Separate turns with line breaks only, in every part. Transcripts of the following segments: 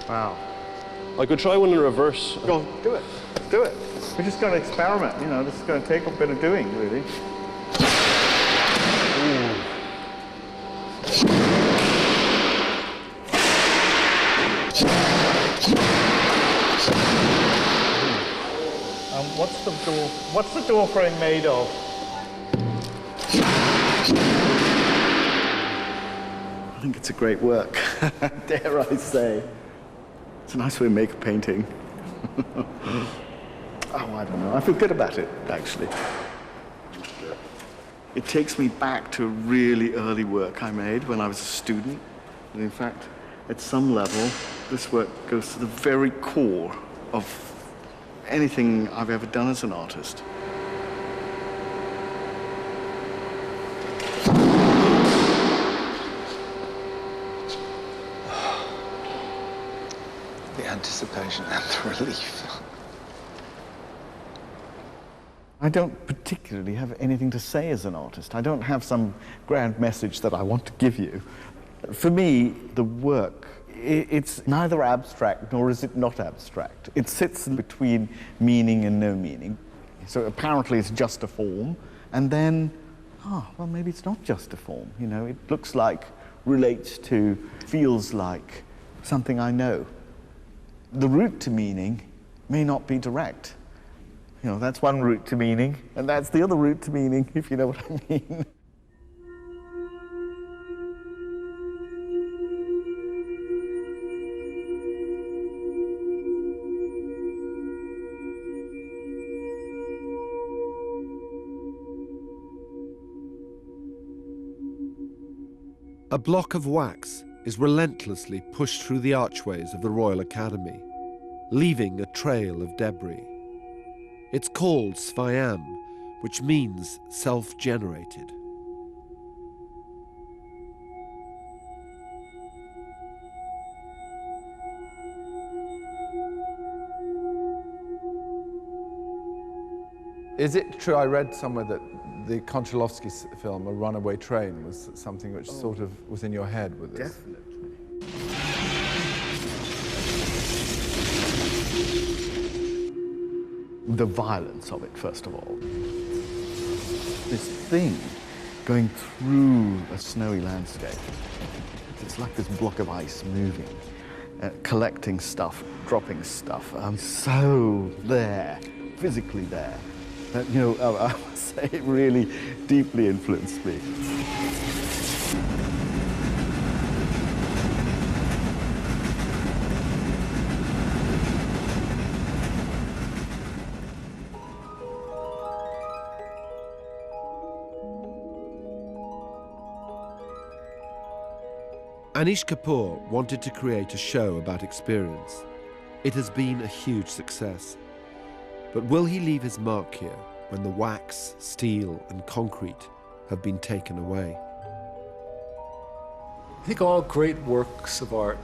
Wow.
I could try one in reverse.
Go, do it. Do it. We're just going to experiment, you know. This is going to take a bit of doing, really. What's the door frame made of? I think it's a great work, dare I say. It's a nice way to make a painting. Oh, I don't know. I feel good about it, actually. It takes me back to really early work I made when I was a student. And in fact, at some level, this work goes to the very core of anything I've ever done as an artist.
The anticipation and the relief.
I don't particularly have anything to say as an artist. I don't have some grand message that I want to give you. For me, the work, it's neither abstract nor is it not abstract. It sits between meaning and no meaning. So apparently it's just a form, and then, well, maybe it's not just a form. You know, it looks like, relates to, feels like something I know. The route to meaning may not be direct. You know, that's one route to meaning, and that's the other route to meaning, if you know what I mean.
A block of wax is relentlessly pushed through the archways of the Royal Academy, leaving a trail of debris. It's called Svayam, which means self-generated.
Is it true, I read somewhere that the Konchalovsky film, A Runaway Train, was something which sort of was in your head with this?
Definitely. The violence of it, first of all. This thing going through a snowy landscape. It's like this block of ice moving, collecting stuff, dropping stuff. So there, physically there. That, you know, I must say it really deeply influenced me.
Anish Kapoor wanted to create a show about experience. It has been a huge success. But will he leave his mark here when the wax, steel and concrete have been taken away?
I think all great works of art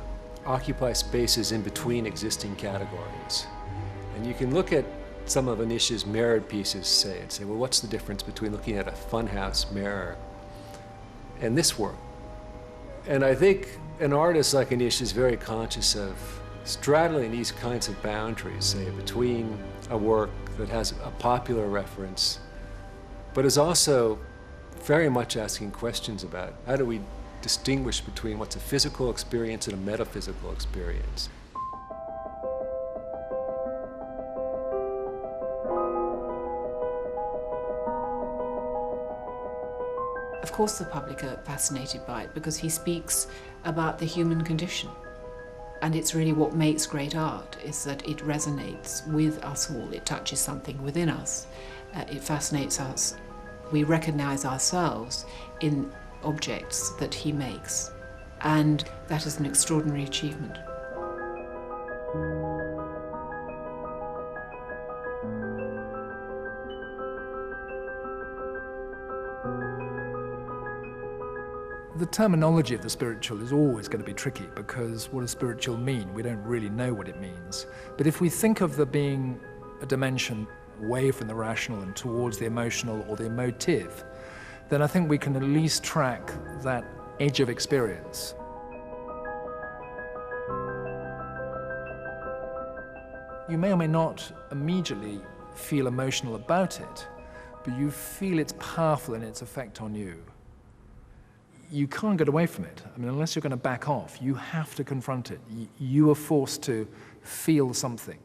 occupy spaces in between existing categories. And you can look at some of Anish's mirrored pieces, say, and say, well, what's the difference between looking at a funhouse mirror and this work? And I think an artist like Anish is very conscious of straddling these kinds of boundaries, say, between a work that has a popular reference, but is also very much asking questions about how do we distinguish between what's a physical experience and a metaphysical experience.
Of course the public are fascinated by it because he speaks about the human condition. And it's really what makes great art, is that it resonates with us all. It touches something within us. It fascinates us. We recognize ourselves in objects that he makes. And that is an extraordinary achievement.
The terminology of the spiritual is always going to be tricky because what does spiritual mean? We don't really know what it means. But if we think of there being a dimension away from the rational and towards the emotional or the emotive, then I think we can at least track that edge of experience. You may or may not immediately feel emotional about it, but you feel it's powerful in its effect on you. You can't get away from it. I mean, unless you're going to back off, you have to confront it. You are forced to feel something.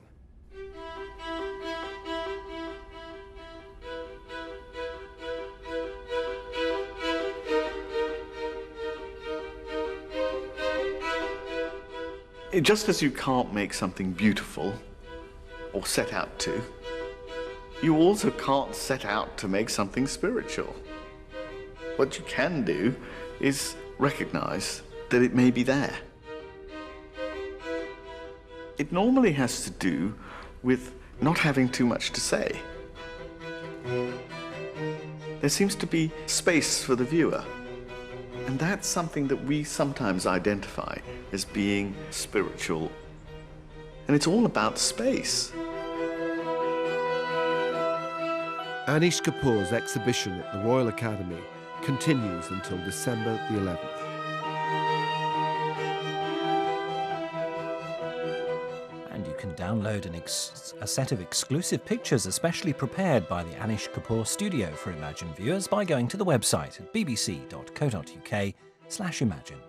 Just as you can't make something beautiful, or set out to, you also can't set out to make something spiritual. What you can do is recognize that it may be there. It normally has to do with not having too much to say. There seems to be space for the viewer. And that's something that we sometimes identify as being spiritual. And it's all about space.
Anish Kapoor's exhibition at the Royal Academy continues until December the 11th.
And you can download a set of exclusive pictures especially prepared by the Anish Kapoor studio for Imagine viewers by going to the website at bbc.co.uk/Imagine.